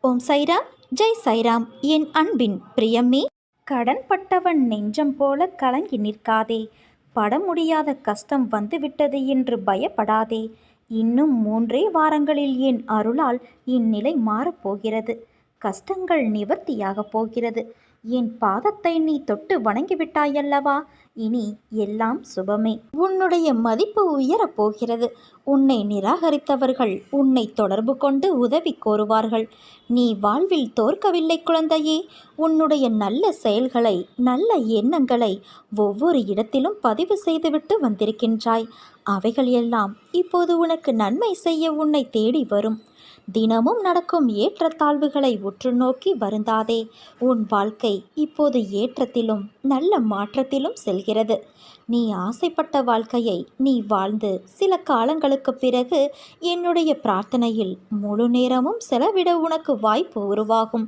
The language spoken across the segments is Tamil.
ஓம் சைராம், ஜெய் சைராம். என் அன்பின் பிரியமே, கடன்பட்டவன் நெஞ்சம் போல கலங்கி நிற்காதே. பட முடியாத கஷ்டம் வந்துவிட்டது என்று பயப்படாதே. இன்னும் 3 வாரங்களில் என் அருளால் இந்நிலை மாறப்போகிறது. கஷ்டங்கள் நிவர்த்தியாகப் போகிறது. என் பாதத்தை நீ தொட்டு வணங்கிவிட்டாயல்லவா? இனி எல்லாம் சுபமே. உன்னுடைய மதிப்பு உயரப் போகிறது. உன்னை நிராகரித்தவர்கள் உன்னை தொடர்பு கொண்டு உதவி கோருவார்கள். நீ வாழ்வில் தோற்கவில்லை குழந்தையே. உன்னுடைய நல்ல செயல்களை, நல்ல எண்ணங்களை ஒவ்வொரு இடத்திலும் பதிவு செய்துவிட்டு வந்திருக்கின்றாய். அவைகள் எல்லாம் இப்போது உனக்கு நன்மை செய்ய உன்னை தேடி வரும். தினமும் நடக்கும் ஏற்றத்தாழ்வுகளை உற்று நோக்கி வருந்தாதே. உன் வாழ்க்கை இப்போது ஏற்றத்திலும் நல்ல மாற்றத்திலும் செல்கிறது. நீ ஆசைப்பட்ட வாழ்க்கையை நீ வாழ்ந்து சில காலங்களுக்கு பிறகு என்னுடைய பிரார்த்தனையில் முழு நேரமும் செலவிட உனக்கு வாய்ப்பு உருவாகும்.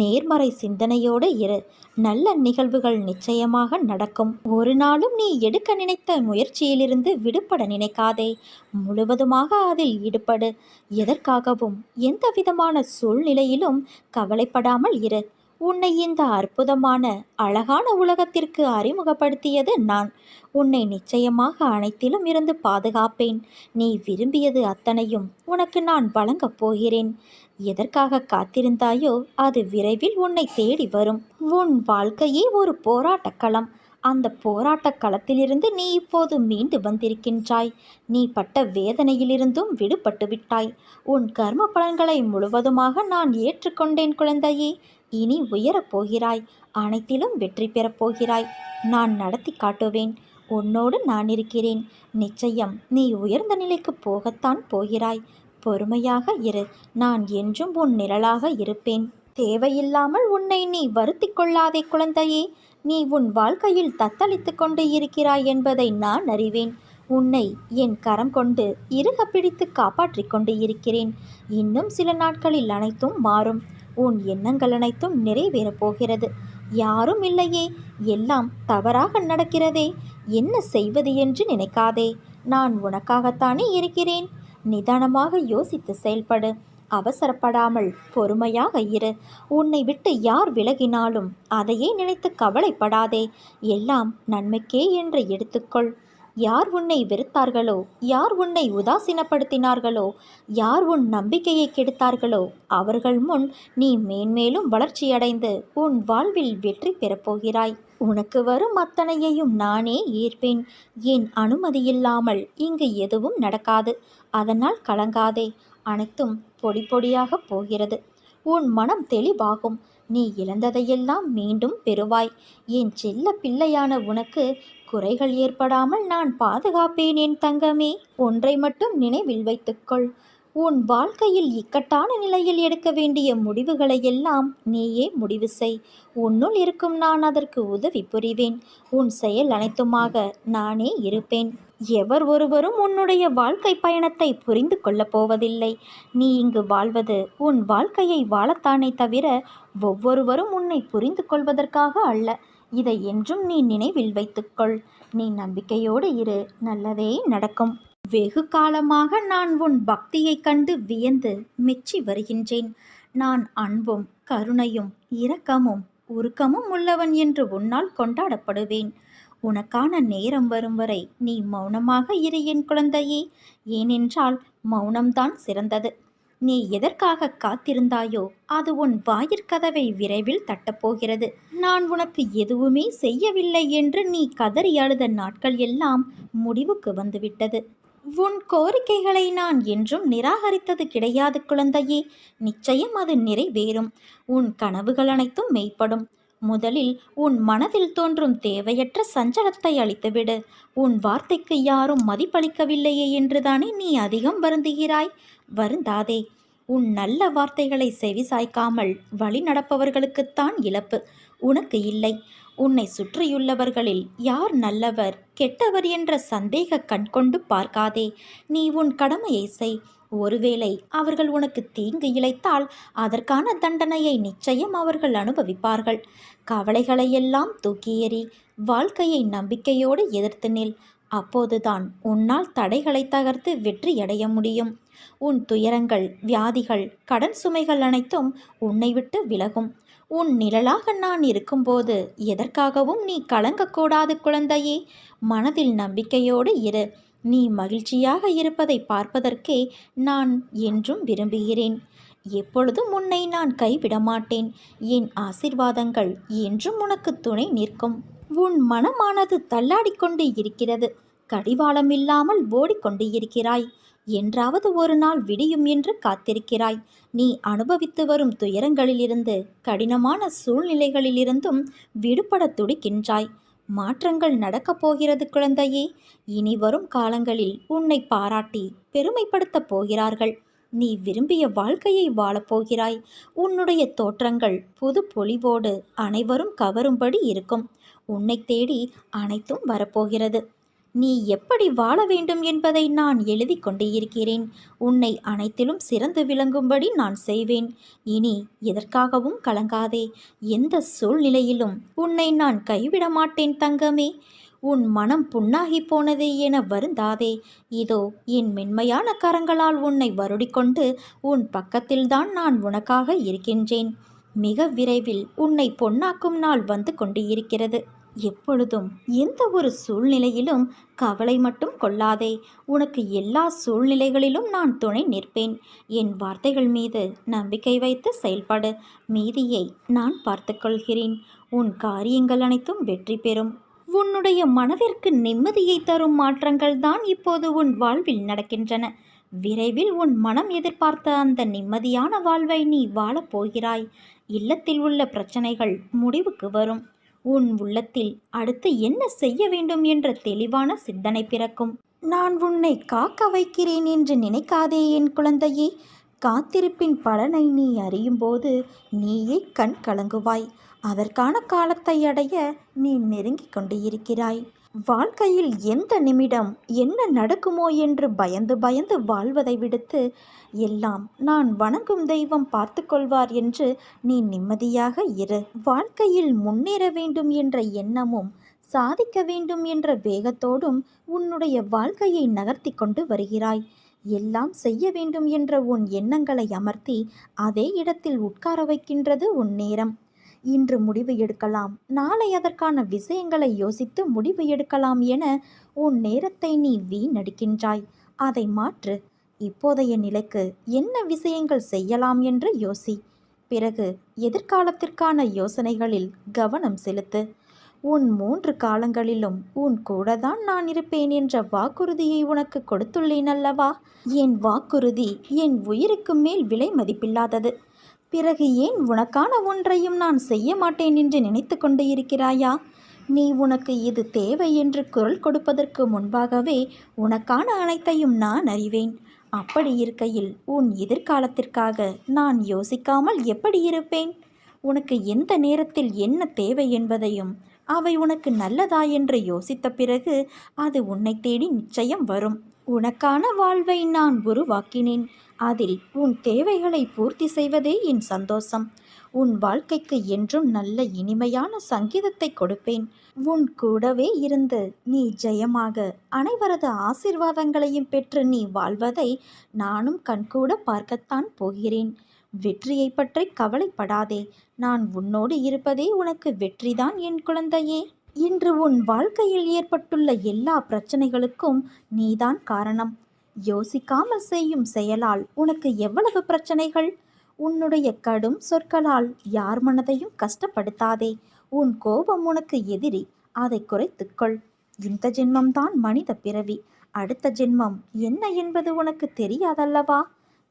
நேர்மறை சிந்தனையோடு இரு. நல்ல நிகழ்வுகள் நிச்சயமாக நடக்கும். ஒரு நாளும் நீ எடுக்க நினைத்த முயற்சியிலிருந்து விடுபட நினைக்காதே. முழுவதுமாக அதில் ஈடுபடு. எதற்காகவும் எந்த விதமான சூழ்நிலையிலும் கவலைப்படாமல் இரு. உன்னை இந்த அற்புதமான அழகான உலகத்திற்கு அறிமுகப்படுத்தியது நான். உன்னை நிச்சயமாக அனைத்திலும் இருந்து பாதுகாப்பேன். நீ விரும்பியது அத்தனையும் உனக்கு நான் வழங்கப் போகிறேன். எதற்காக காத்திருந்தாயோ அது விரைவில் உன்னை தேடி வரும். உன் வாழ்க்கையே ஒரு போராட்டக் களம். அந்த போராட்டக் களத்திலிருந்து நீ இப்போது மீண்டு வந்திருக்கின்றாய். நீ பட்ட வேதனையிலிருந்தும் விடுபட்டு விட்டாய். உன் கர்ம பலன்களை முழுவதுமாக நான் ஏற்றுக்கொண்டேன் குழந்தையே. இனி உயரப் போகிறாய். அனைத்திலும் வெற்றி பெறப் போகிறாய். நான் நடத்தி காட்டுவேன். உன்னோடு நான் இருக்கிறேன். நிச்சயம் நீ உயர்ந்த நிலைக்கு போகத்தான் போகிறாய். பொறுமையாக இரு. நான் என்றும் உன் நிழலாக இருப்பேன். தேவையில்லாமல் உன்னை நீ வருத்தி கொள்ளாதே குழந்தையே. நீ உன் வாழ்க்கையில் தத்தளித்து கொண்டு இருக்கிறாய் என்பதை நான் அறிவேன். உன்னை என் கரம் கொண்டு இறுக பிடித்து காப்பாற்றிக் கொண்டு இருக்கிறேன். இன்னும் சில நாட்களில் அனைத்தும் மாறும். உன் எண்ணங்கள் அனைத்தும் நிறைவேறப் போகிறது. யாரும் இல்லையே, எல்லாம் தவறாக நடக்கிறதே, என்ன செய்வது என்று நினைக்காதே. நான் உனக்காகத்தானே இருக்கிறேன். நிதானமாக யோசித்து செயல்படு. அவசரப்படாமல் பொறுமையாக இரு. உன்னை விட்டு யார் விலகினாலும் அதையே நினைத்து கவலைப்படாதே. எல்லாம் நன்மைக்கே என்று எடுத்துக்கொள். யார் உன்னை வெறுத்தார்களோ, யார் உன்னை உதாசீனப்படுத்தினார்களோ, யார் உன் நம்பிக்கையை கெடுத்தார்களோ அவர்கள் முன் நீ மேன்மேலும் வளர்ச்சியடைந்து உன் வாழ்வில் வெற்றி பெறப்போகிறாய். உனக்கு வரும் அத்தனையையும் நானே ஏற்பேன். என் அனுமதியில்லாமல் இங்கு எதுவும் நடக்காது. அதனால் கலங்காதே. அனைத்தும் பொடி பொடியாக போகிறது. உன் மனம் தெளிவாகும். நீ இழந்ததையெல்லாம் மீண்டும் பெறுவாய். என் செல்ல பிள்ளையான உனக்கு குறைகள் ஏற்படாமல் நான் பாதுகாப்பேன் என் தங்கமே. ஒன்றை மட்டும் நினைவில் வைத்துக்கொள். உன் வாழ்க்கையில் இக்கட்டான நிலையில் எடுக்க வேண்டிய முடிவுகளை எல்லாம் நீயே முடிவு செய். உன்னுள் இருக்கும் நான் அதற்கு உதவி புரிவேன். உன் செயல் அனைத்துமாக நானே இருப்பேன். எவர் ஒருவரும் உன்னுடைய வாழ்க்கை பயணத்தை புரிந்து கொள்ளப் போவதில்லை. நீ இங்கு வாழ்வது உன் வாழ்க்கையை வாழத்தானே தவிர ஒவ்வொருவரும் உன்னை புரிந்து கொள்வதற்காக அல்ல. இதை என்றும் நீ நினைவில் வைத்துக்கொள். நீ நம்பிக்கையோடு இரு. நல்லதே நடக்கும். வெகு காலமாக நான் உன் பக்தியை கண்டு வியந்து மெச்சி வருகின்றேன். நான் அன்பும் கருணையும் இரக்கமும் உருக்கமும் உள்ளவன் என்று உன்னால் கொண்டாடப்படுவேன். உனக்கான நேரம் வரும் வரை நீ மௌனமாக இரு என் குழந்தையே. ஏனென்றால் மௌனம்தான் சிறந்தது. நீ எதற்காக காத்திருந்தாயோ அது உன் வாயிற்கதவை விரைவில் தட்டப்போகிறது. நான் உனக்கு எதுவுமே செய்யவில்லை என்று நீ கதறி அழுத நாட்கள் எல்லாம் முடிவுக்கு வந்துவிட்டது. உன் கோரிக்கைகளை நான் என்றும் நிராகரித்தது கிடையாது குழந்தையே. நிச்சயம் அது நிறைவேறும். உன் கனவுகள் அனைத்தும் மெய்ப்படும். முதலில் உன் மனதில் தோன்றும் தேவையற்ற சஞ்சலத்தை அழித்துவிடு. உன் வார்த்தைக்கு யாரும் மதிப்பளிக்கவில்லையே என்றுதானே நீ அதிகம் வருந்துகிறாய். வருந்தாதே. உன் நல்ல வார்த்தைகளை செவிசாய்க்காமல் வழி நடப்பவர்களுக்குத்தான் இழப்பு, உனக்கு இல்லை. உன்னை சுற்றியுள்ளவர்களில் யார் நல்லவர் கெட்டவர் என்ற சந்தேக கண் கொண்டு பார்க்காதே. நீ உன் கடமையை செய். ஒருவேளை அவர்கள் உனக்கு தீங்கு இழைத்தால் அதற்கான தண்டனையை நிச்சயம் அவர்கள் அனுபவிப்பார்கள். கவலைகளையெல்லாம் தூக்கி எறி. வாழ்க்கையை நம்பிக்கையோடு எதிர்த்து நில். அப்போதுதான் உன்னால் தடைகளை தகர்த்து வெற்றியடைய முடியும். உன் துயரங்கள், வியாதிகள், கடன் சுமைகள் அனைத்தும் உன்னை விட்டு விலகும். உன் நிழலாக நான் இருக்கும்போது எதற்காகவும் நீ கலங்கக்கூடாது குழந்தையே. மனதில் நம்பிக்கையோடு இரு. நீ மகிழ்ச்சியாக இருப்பதை பார்ப்பதற்கே நான் என்றும் விரும்புகிறேன். எப்பொழுதும் உன்னை நான் கைவிட மாட்டேன். என் ஆசிர்வாதங்கள் என்றும் உனக்கு துணை நிற்கும். உன் மனமானது தள்ளாடிக்கொண்டு இருக்கிறது. கடிவாளம் இல்லாமல் ஓடிக்கொண்டு இருக்கிறாய். என்றாவது ஒரு நாள் விடியும் என்று காத்திருக்கிறாய். நீ அனுபவித்து வரும் துயரங்களிலிருந்து, கடினமான சூழ்நிலைகளிலிருந்தும் விடுபட துடிக்கின்றாய். மாற்றங்கள் நடக்கப் போகிறது குழந்தையே. இனி வரும் காலங்களில் உன்னை பாராட்டி பெருமைப்படுத்தப் போகிறார்கள். நீ விரும்பிய வாழ்க்கையை வாழப்போகிறாய். உன்னுடைய தோற்றங்கள் புது பொலிவோடு அனைவரும் கவரும்படி இருக்கும். உன்னை தேடி அனைத்தும் வரப்போகிறது. நீ எப்படி வாழ வேண்டும் என்பதை நான் எழுதி கொண்டு இருக்கிறேன். உன்னை அனைத்திலும் சிறந்து விளங்கும்படி நான் செய்வேன். இனி எதற்காகவும் கலங்காதே. எந்த சூழ்நிலையிலும் உன்னை நான் கைவிட மாட்டேன் தங்கமே. உன் மனம் புண்ணாகி போனதே என வருந்தாதே. இதோ என் மென்மையான கரங்களால் உன்னை வருடிக்கொண்டு உன் பக்கத்தில்தான் நான் உனக்காக இருக்கின்றேன். மிக விரைவில் உன்னை பொன்னாக்கும் நாள் வந்து கொண்டு இருக்கிறது. எப்பொழுதும் எந்த ஒரு சூழ்நிலையிலும் கவலை மட்டும் கொள்ளாதே. உனக்கு எல்லா சூழ்நிலைகளிலும் நான் துணை நிற்பேன். என் வார்த்தைகள் மீது நம்பிக்கை வைத்து செயல்படு. மீதியை நான் பார்த்துக்கொள்கிறேன். உன் காரியங்கள் அனைத்தும் வெற்றி பெறும். உன்னுடைய மனதிற்கு நிம்மதியை தரும் மாற்றங்கள் தான் இப்போது உன் வாழ்வில் நடக்கின்றன. விரைவில் உன் மனம் எதிர்பார்த்த அந்த நிம்மதியான வாழ்வை நீ வாழப்போகிறாய். இல்லத்தில் உள்ள பிரச்சனைகள் முடிவுக்கு வரும். உன் உள்ளத்தில் அடுத்து என்ன செய்ய வேண்டும் என்ற தெளிவான சிந்தனை பிறக்கும். நான் உன்னை காக்க வைக்கிறேன் என்று நினைக்காதே என் குழந்தையே. காத்திருப்பின் பலனை நீ அறியும்போது நீயே கண் கலங்குவாய். அதற்கான காலத்தை அடைய நீ நெருங்கிக் கொண்டு இருக்கிறாய். வாழ்க்கையில் எந்த நிமிடம் என்ன நடக்குமோ என்று பயந்து பயந்து வாழ்வதை விடுத்து, எல்லாம் நான் வணங்கும் தெய்வம் பார்த்து கொள்வார் என்று நீ நிம்மதியாக இரு. வாழ்க்கையில் முன்னேற வேண்டும் என்ற எண்ணமும் சாதிக்க வேண்டும் என்ற வேகத்தோடும் உன்னுடைய வாழ்க்கையை நகர்த்தி கொண்டு வருகிறாய். எல்லாம் செய்ய வேண்டும் என்ற உன் எண்ணங்களை அமர்த்தி அதே இடத்தில் உட்கார வைக்கின்றது உன் நேரம். இன்று முடிவு எடுக்கலாம், நாளை அதற்கான விஷயங்களை யோசித்து முடிவு எடுக்கலாம் என உன் நேரத்தை நீ வீணடிக்கின்றாய். அதை மாற்று. இப்போதைய நிலைக்கு என்ன விஷயங்கள் செய்யலாம் என்று யோசி. பிறகு எதிர்காலத்திற்கான யோசனைகளில் கவனம் செலுத்து. உன் 3 காலங்களிலும் உன் கூடதான் நான் இருப்பேன் என்ற வாக்குறுதியை உனக்கு கொடுத்துள்ளேன் அல்லவா? என் வாக்குறுதி என் உயிருக்கு மேல் விலை மதிப்பில்லாதது. பிறகு ஏன் உனக்கான ஒன்றையும் நான் செய்ய மாட்டேன் என்று நினைத்து கொண்டு இருக்கிறாயா? நீ உனக்கு இது தேவை என்று குரல் கொடுப்பதற்கு முன்பாகவே உனக்கான அனைத்தையும் நான் அறிவேன். அப்படி இருக்கையில் உன் எதிர்காலத்திற்காக நான் யோசிக்காமல் எப்படி இருப்பேன்? உனக்கு எந்த நேரத்தில் என்ன தேவை என்பதையும் அவை உனக்கு நல்லதா என்று யோசித்த பிறகு அது உன்னை தேடி நிச்சயம் வரும். உனக்கான வாழ்வை நான் உருவாக்கினேன். அதில் உன் தேவைகளை பூர்த்தி செய்வதே என் சந்தோஷம். உன் வாழ்க்கைக்கு என்றும் நல்ல இனிமையான சங்கீதத்தை கொடுப்பேன். உன் கூடவே இருந்து நீ ஜெயமாக அனைவரது ஆசீர்வாதங்களையும் பெற்று நீ வாழ்வதை நானும் கண்கூட பார்க்கத்தான் போகிறேன். வெற்றியை பற்றி கவலைப்படாதே. நான் உன்னோடு இருப்பதே உனக்கு வெற்றிதான் என் குழந்தையே. இன்று உன் வாழ்க்கையில் ஏற்பட்டுள்ள எல்லா பிரச்சனைகளுக்கும் நீதான் காரணம். யோசிக்காமல் செய்யும் செயலால் உனக்கு எவ்வளவு பிரச்சனைகள்! உன்னுடைய கடும் சொற்களால் யார் மனதையும் கஷ்டப்படுத்தாதே. உன் கோபம் உனக்கு எதிரி. அதை குறைத்துக்கொள். இந்த ஜென்மம்தான் மனித பிறவி. அடுத்த ஜென்மம் என்ன என்பது உனக்கு தெரியாதல்லவா?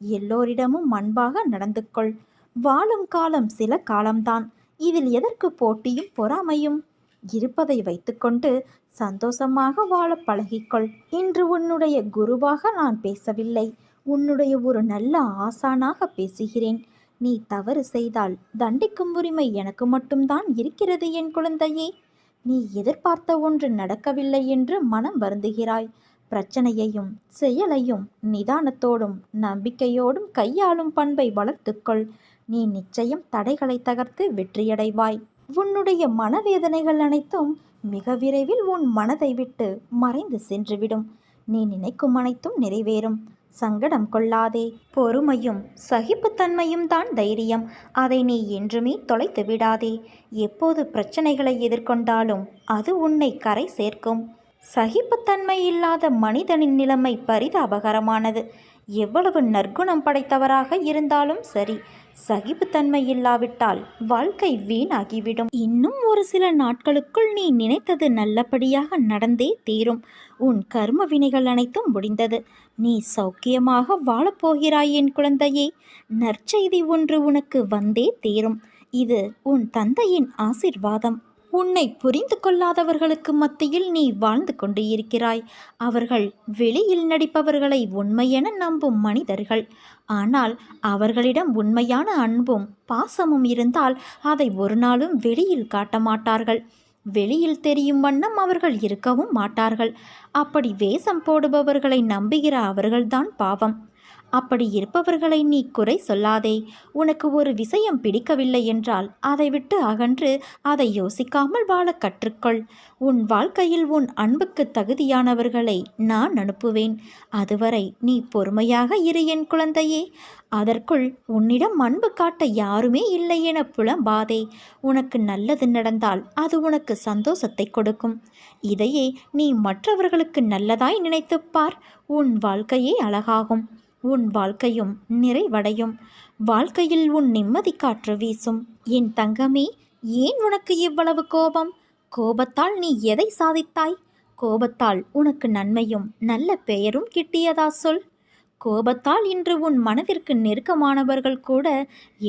எல்லோரிடமும் அன்பாக நடந்து கொள். வாழும் காலம் சில காலம்தான். இதில் எதற்கு போட்டியும் பொறாமையும்? இருப்பதை வைத்துக்கொண்டு சந்தோஷமாக வாழ பழகிக்கொள். இன்று உன்னுடைய குருவாக நான் பேசவில்லை, உன்னுடைய ஒரு நல்ல ஆசானாக பேசுகிறேன். நீ தவறு செய்தால் தண்டிக்கும் உரிமை எனக்கு மட்டும்தான் இருக்கிறது என் குழந்தையே. நீ எதிர்பார்த்த ஒன்று நடக்கவில்லை என்று மனம் வருந்துகிறாய். பிரச்சனையையும் செயலையும் நிதானத்தோடும் நம்பிக்கையோடும் கையாளும் பண்பை வளர்த்துக்கொள். நீ நிச்சயம் தடைகளை தகர்த்து வெற்றியடைவாய். உன்னுடைய மனவேதனைகள் அனைத்தும் மிக விரைவில் உன் மனதை விட்டு மறைந்து சென்றுவிடும். நீ நினைக்கும் அனைத்தும் நிறைவேறும். சங்கடம் கொள்ளாதே. பொறுமையும் சகிப்புத்தன்மையும் தான் தைரியம். அதை நீ என்றுமே தொலைத்து விடாதே. எப்போது பிரச்சனைகளை எதிர்கொண்டாலும் அது உன்னை கரை சேர்க்கும். சகிப்புத்தன்மை இல்லாத மனிதனின் நிலைமை பரிதாபகரமானது. எவ்வளவு நற்குணம் படைத்தவராக இருந்தாலும் சரி, சகிப்புத்தன்மை இல்லாவிட்டால் வாழ்க்கை வீணாகிவிடும். இன்னும் ஒரு சில நாட்களுக்குள் நீ நினைத்தது நல்லபடியாக நடந்தே தீரும். உன் கர்ம வினைகள் அனைத்தும் முடிந்தது. நீ சௌக்கியமாக வாழப்போகிறாய் என் குழந்தையே. நற்செய்தி ஒன்று உனக்கு வந்தே தீரும். இது உன் தந்தையின் ஆசிர்வாதம். உன்னை புரிந்து கொள்ளாதவர்களுக்கு மத்தியில் நீ வாழ்ந்து கொண்டு இருக்கிறாய். அவர்கள் வெளியில் நடிப்பவர்களை உண்மையென நம்பும் மனிதர்கள். ஆனால் அவர்களிடம் உண்மையான அன்பும் பாசமும் இருந்தால் அதை ஒரு நாளும் வெளியில் காட்ட மாட்டார்கள். வெளியில் தெரியும் வண்ணம் அவர்கள் இருக்கவும் மாட்டார்கள். அப்படி வேஷம் போடுபவர்களை நம்புகிற அவர்கள்தான் பாவம். அப்படி இருப்பவர்களை நீ குறை சொல்லாதே. உனக்கு ஒரு விஷயம் பிடிக்கவில்லை என்றால் அதை விட்டு அகன்று அதை யோசிக்காமல் வாழ கற்றுக்கொள். உன் வாழ்க்கையில் உன் அன்புக்கு தகுதியானவர்களை நான் அனுப்புவேன். அதுவரை நீ பொறுமையாக இரு என் குழந்தையே. அதற்குள் உன்னிடம் அன்பு காட்ட யாருமே இல்லை என புலம்பாதே. உனக்கு நல்லது நடந்தால் அது உனக்கு சந்தோஷத்தை கொடுக்கும். இதையே நீ மற்றவர்களுக்கு நல்லதாய் நினைத்துப்பார். உன் வாழ்க்கையே அழகாகும். உன் வாழ்க்கையும் நிறைவடையும். வாழ்க்கையில் உன் நிம்மதி காற்று வீசும். என் தங்கமே, ஏன் உனக்கு இவ்வளவு கோபம்? கோபத்தால் நீ எதை சாதித்தாய்? கோபத்தால் உனக்கு நன்மையும் நல்ல பெயரும் கிட்டியதா சொல்? கோபத்தால் இன்று உன் மனதிற்கு நெருக்கமானவர்கள் கூட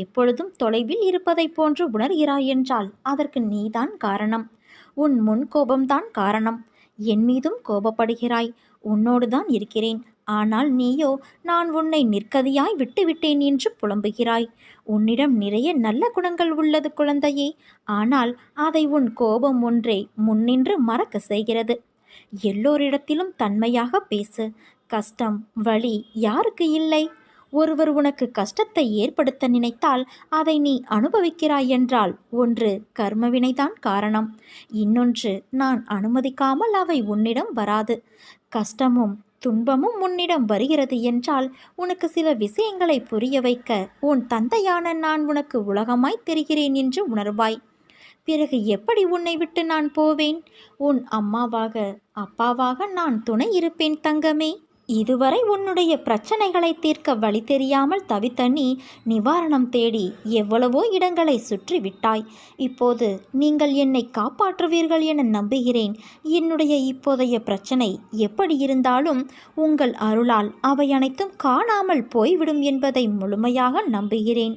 எப்பொழுதும் தொலைவில் இருப்பதைப் போன்று உணர்கிறாய் என்றால் அதற்கு நீதான் காரணம். உன் முன் கோபம்தான் காரணம். என் மீதும் கோபப்படுகிறாய். உன்னோடுதான் இருக்கிறேன். ஆனால் நீயோ நான் உன்னை நிற்கதியாய் விட்டுவிட்டேன் என்று புலம்புகிறாய். உன்னிடம் நிறைய நல்ல குணங்கள் உள்ளது குழந்தையே. ஆனால் அதை உன் கோபம் ஒன்றே முன்னின்று மறக்க செய்கிறது. எல்லோரிடத்திலும் தன்மையாக பேசு. கஷ்டம் வலி யாருக்கு இல்லை? ஒருவர் உனக்கு கஷ்டத்தை ஏற்படுத்த நினைத்தால் அதை நீ அனுபவிக்கிறாய் என்றால் ஒன்று கர்மவினைதான் காரணம். இன்னொன்று நான் அனுமதிக்காமல் அவை உன்னிடம் வராது. கஷ்டமும் துன்பமும் உன்னிடம் வருகிறது என்றால் உனக்கு சில விஷயங்களை புரிய வைக்க உன் தந்தையான நான் உனக்கு உலகமாய் தெரிகிறேன் என்று உணர்வாய். பிறகு எப்படி உன்னை விட்டு நான் போவேன்? உன் அம்மாவாக அப்பாவாக நான் துணை இருப்பேன் தங்கமே. இதுவரை உன்னுடைய பிரச்சனைகளை தீர்க்க வழி தெரியாமல் தவித்த நீ நிவாரணம் தேடி எவ்வளவோ இடங்களை சுற்றி விட்டாய். இப்போது நீங்கள் என்னை காப்பாற்றுவீர்கள் என நம்புகிறேன். என்னுடைய இப்போதைய பிரச்சனை எப்படி இருந்தாலும் உங்கள் அருளால் அவை அனைத்தும் காணாமல் போய்விடும் என்பதை முழுமையாக நம்புகிறேன்.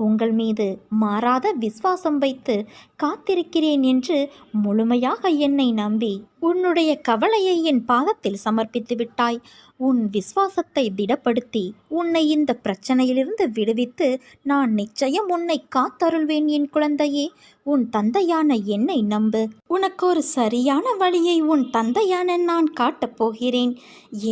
உங்கள் மீது மாறாத விசுவாசம் வைத்து காத்திருக்கிறேன் என்று முழுமையாக என்னை நம்பி உன்னுடைய கவலையை என் பாதத்தில் சமர்ப்பித்து விட்டாய். உன் விசுவாசத்தை திடப்படுத்தி உன்னை இந்த பிரச்சனையிலிருந்து விடுவித்து நான் நிச்சயம் உன்னை காத்தருள்வேன் என் குழந்தையே. உன் தந்தையான என்னை நம்பு. உனக்கு ஒரு சரியான வழியை உன் தந்தையான நான் காட்டப் போகிறேன்.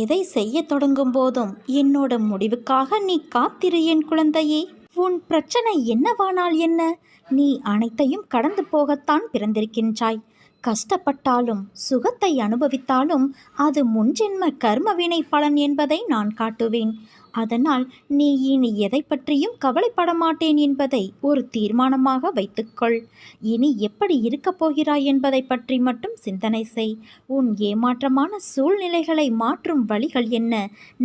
எதை செய்ய தொடங்கும் போதும் என்னோட முடிவுக்காக நீ காத்திரு என் குழந்தையே. உன் பிரச்சனை என்னவானால் என்ன? நீ அனைத்தையும் கடந்து போகத்தான் பிறந்திருக்கின்றாய். கஷ்டப்பட்டாலும் சுகத்தை அனுபவித்தாலும் அது முன்ஜென்ம கர்மவினை பலன் என்பதை நான் காட்டுவேன். அதனால் நீ இனி எதை பற்றியும் கவலைப்பட மாட்டேன் என்பதை ஒரு தீர்மானமாக வைத்துக்கொள். இனி எப்படி இருக்கப் போகிறாய் என்பதை பற்றி மட்டும் சிந்தனை செய். உன் ஏமாற்றமான சூழ்நிலைகளை மாற்றும் வழிகள் என்ன,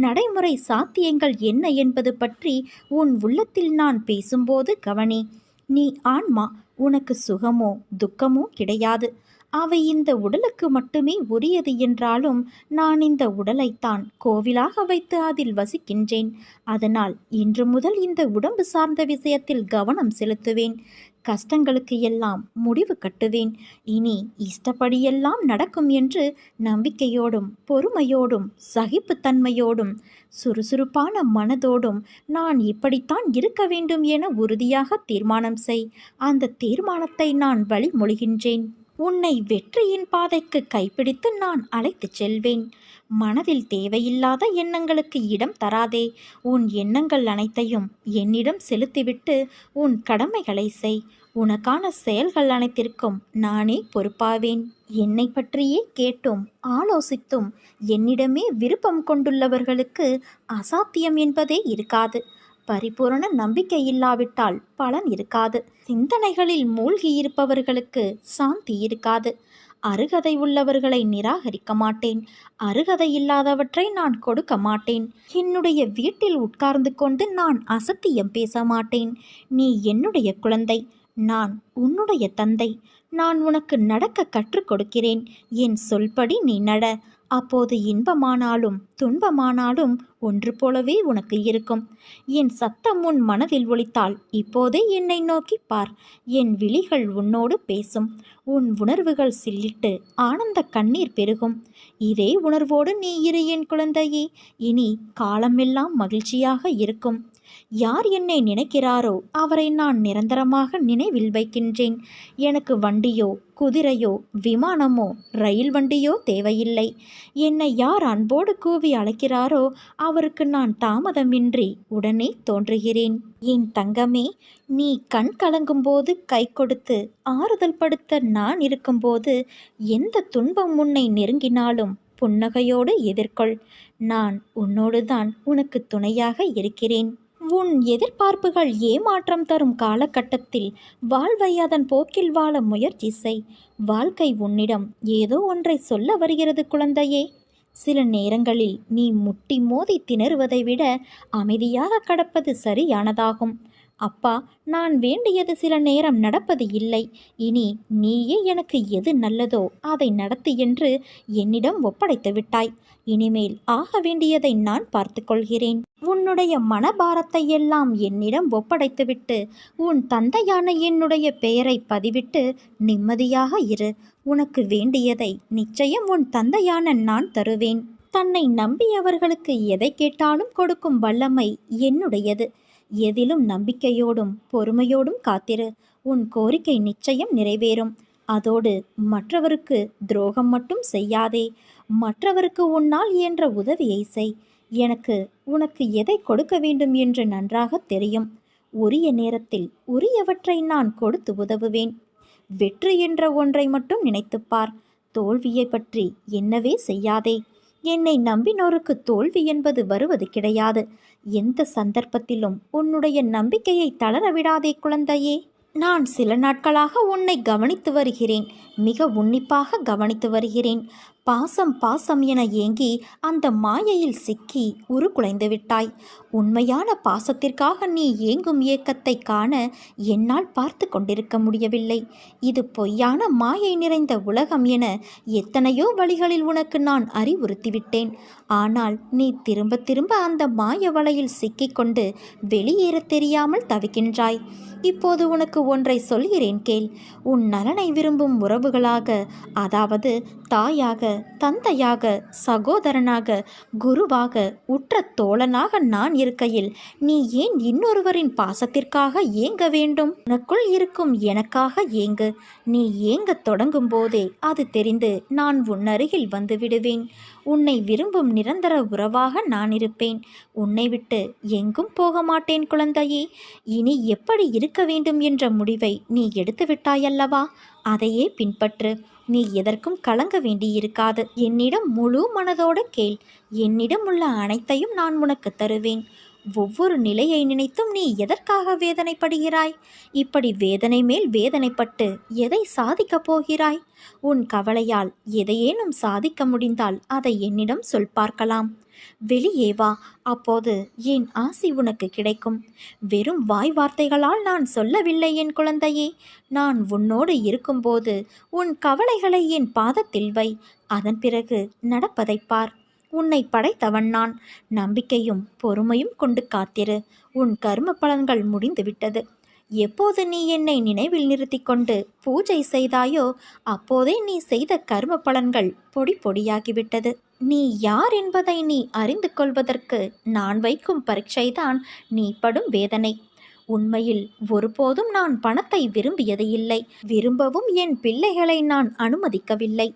நடைமுறை சாத்தியங்கள் என்ன என்பது பற்றி உன் உள்ளத்தில் நான் பேசும்போது கவனி. நீ ஆன்மா. உனக்கு சுகமோ துக்கமோ கிடையாது. அவை இந்த உடலுக்கு மட்டுமே உரியது என்றாலும் நான் இந்த உடலைத்தான் கோவிலாக வைத்து அதில் வசிக்கின்றேன். அதனால் இன்று முதல் இந்த உடம்பு சார்ந்த விஷயத்தில் கவனம் செலுத்துவேன். கஷ்டங்களுக்கு எல்லாம் முடிவு கட்டுவேன். இனி இஷ்டப்படியெல்லாம் நடக்கும் என்று நம்பிக்கையோடும் பொறுமையோடும் சகிப்புத்தன்மையோடும் சுறுசுறுப்பான மனதோடும் நான் இப்படித்தான் இருக்க வேண்டும் என உறுதியாக தீர்மானம் செய். அந்த தீர்மானத்தை நான் வழிமொழிகின்றேன். உன்னை வெற்றியின் பாதைக்கு கைப்பிடித்து நான் அழைத்துச் செல்வேன். மனதில் தேவையில்லாத எண்ணங்களுக்கு இடம் தராதே. உன் எண்ணங்கள் அனைத்தையும் என்னிடம் செலுத்திவிட்டு உன் கடமைகளை செய். உனக்கான செயல்கள் அனைத்திற்கும் நானே பொறுப்பாவேன். என்னை பற்றியே கேட்டும் ஆலோசித்தும் என்னிடமே விருப்பம் கொண்டுள்ளவர்களுக்கு அசாத்தியம் என்பதே இருக்காது. பரிபூரண நம்பிக்கை இல்லாவிட்டால் பலன் இருக்காது. சிந்தனைகளில் மூழ்கியிருப்பவர்களுக்கு சாந்தி இருக்காது. அருகதை உள்ளவர்களை நிராகரிக்க மாட்டேன். அருகதை இல்லாதவற்றை நான் கொடுக்க மாட்டேன். என்னுடைய வீட்டில் உட்கார்ந்து கொண்டு நான் அசத்தியம் பேச மாட்டேன். நீ என்னுடைய குழந்தை, நான் உன்னுடைய தந்தை. நான் உனக்கு நடக்க கற்றுக் கொடுக்கிறேன். என் சொல்படி நீ நட. அப்போது இன்பமானாலும் துன்பமானாலும் ஒன்று போலவே உனக்கு இருக்கும். என் சத்தம் உன் மனதில் ஒலித்தால் இப்போதே என்னை நோக்கி பார். என் விழிகள் உன்னோடு பேசும். உன் உணர்வுகள் சில்லிட்டு ஆனந்த கண்ணீர் பெருகும். இதே உணர்வோடு நீ இரு என் குழந்தையே. இனி காலமெல்லாம் மகிழ்ச்சியாக இருக்கும். யார் என்னை நினைக்கிறாரோ அவரை நான் நிரந்தரமாக நினைவில் வைக்கின்றேன். எனக்கு வண்டியோ குதிரையோ விமானமோ ரயில் வண்டியோ தேவையில்லை. என்னை யார் அன்போடு கூவி அழைக்கிறாரோ அவருக்கு நான் தாமதமின்றி உடனே தோன்றுகிறேன். என் தங்கமே, நீ கண் கலங்கும்போது கை கொடுத்து ஆறுதல் படுத்த நான் இருக்கும்போது எந்த துன்பம் உன்னை நெருங்கினாலும் புன்னகையோடு எதிர்கொள். நான் உன்னோடுதான் உனக்கு துணையாக இருக்கிறேன். உன் எதிர்பார்ப்புகள் ஏமாற்றம் தரும் காலகட்டத்தில் வாழ்வை அதன் போக்கில் வாழ முயற்சி செய். வாழ்க்கை உன்னிடம் ஏதோ ஒன்றை சொல்ல வருகிறது குழந்தையே. சில நேரங்களில் நீ முட்டி மோதி திணறுவதை விட அமைதியாக கடப்பது சரியானதாகும். அப்பா, நான் வேண்டியது சில நேரம் நடப்பது இல்லை. இனி நீயே எனக்கு எது நல்லதோ அதை நடத்து என்று என்னிடம் ஒப்படைத்து விட்டாய். இனிமேல் ஆக வேண்டியதை நான் பார்த்து கொள்கிறேன். உன்னுடைய மனபாரத்தை எல்லாம் என்னிடம் ஒப்படைத்துவிட்டு உன் தந்தையான என்னுடைய பெயரை பதிவிட்டு நிம்மதியாக இரு. உனக்கு வேண்டியதை நிச்சயம் உன் தந்தையான நான் தருவேன். தன்னை நம்பியவர்களுக்கு எதை கேட்டாலும் கொடுக்கும் வல்லமை என்னுடையது. எதிலும் நம்பிக்கையோடும் பொறுமையோடும் காத்திரு. உன் கோரிக்கை நிச்சயம் நிறைவேறும். அதோடு மற்றவருக்கு துரோகம் மட்டும் செய்யாதே. மற்றவருக்கு உன்னால் இயன்ற உதவியை செய். எனக்கு உனக்கு எதை கொடுக்க வேண்டும் என்று நன்றாக தெரியும். உரிய நேரத்தில் உரியவற்றை நான் கொடுத்து உதவுவேன். வெற்றி என்ற ஒன்றை மட்டும் நினைத்துப்பார். தோல்வியை பற்றி என்னவே செய்யாதே. என்னை நம்பினோருக்கு தோல்வி என்பது வருவது கிடையாது. எந்த சந்தர்ப்பத்திலும் உன்னுடைய நம்பிக்கையை தளர விடாதே குழந்தையே. நான் சில நாட்களாக உன்னை கவனித்து வருகிறேன். மிக உன்னிப்பாக கவனித்து வருகிறேன். பாசம் பாசம் என ஏங்கி அந்த மாயையில் சிக்கி உருக்குலைந்து விட்டாய். உண்மையான பாசத்திற்காக நீ ஏங்கும் ஏக்கத்தை காண என்னால் பார்த்து கொண்டிருக்க முடியவில்லை. இது பொய்யான மாயை நிறைந்த உலகம் என எத்தனையோ வழிகளில் உனக்கு நான் அறிவுறுத்திவிட்டேன். ஆனால் நீ திரும்ப திரும்ப அந்த மாய வலையில் சிக்கிக்கொண்டு வெளியேற தெரியாமல் தவிக்கின்றாய். இப்போது உனக்கு ஒன்றை சொல்கிறேன் கேள். உன் நலனை விரும்பும் உறவுகளாக, அதாவது தாயாக, தந்தையாக, சகோதரனாக, குருவாக, உற்ற தோழனாக நான் இருக்கையில் நீ ஏன் இன்னொருவரின் பாசத்திற்காக ஏங்க வேண்டும்? உனக்குள் இருக்கும் எனக்காக ஏங்கு. நீ ஏங்கத் தொடங்கும் போதே அது தெரிந்து நான் உன் அருகில் வந்து விடுவேன். உன்னை விரும்பும் நிரந்தர உறவாக நான் இருப்பேன். உன்னை விட்டு எங்கும் போக மாட்டேன் குழந்தையே. இனி எப்படி இருக்க வேண்டும் என்ற முடிவை நீ எடுத்து விட்டாயல்லவா? அதையே பின்பற்று. நீ எதற்கும் கலங்க வேண்டியிருக்காது. என்னிடம் முழு மனதோடு கேள். என்னிடம் உள்ள அனைத்தையும் நான் உனக்கு தருவேன். ஒவ்வொரு நிலையை நினைத்தும் நீ எதற்காக வேதனைப்படுகிறாய்? இப்படி வேதனை மேல் வேதனைப்பட்டு எதை சாதிக்கப் போகிறாய்? உன் கவலையால் எதையேனும் சாதிக்க முடிந்தால் அதை என்னிடம் சொல் பார்க்கலாம். வெளியே வா. அப்போது என் ஆசி உனக்கு கிடைக்கும். வெறும் வாய் வார்த்தைகளால் நான் சொல்லவில்லை என் குழந்தையே. நான் உன்னோடு இருக்கும்போது உன் கவலைகளை என் பாதத்தில் வை. அதன் பிறகு நடப்பதை பார். உன்னை படைத்தவன் நான். நம்பிக்கையும் பொறுமையும் கொண்டு காத்திரு. உன் கர்ம பலன்கள் முடிந்துவிட்டது. எப்போது நீ என்னை நினைவில் நிறுத்தி கொண்டு பூஜை செய்தாயோ அப்போதே நீ செய்த கர்ம பலன்கள் பொடி பொடியாகிவிட்டது. நீ யார் என்பதை நீ அறிந்து கொள்வதற்கு நான் வைக்கும் பரீட்சைதான் நீ படும் வேதனை. உண்மையில் ஒருபோதும் நான் பணத்தை விரும்பியது இல்லை. விரும்பவும் என் பிள்ளைகளை நான் அனுமதிக்கவில்லை.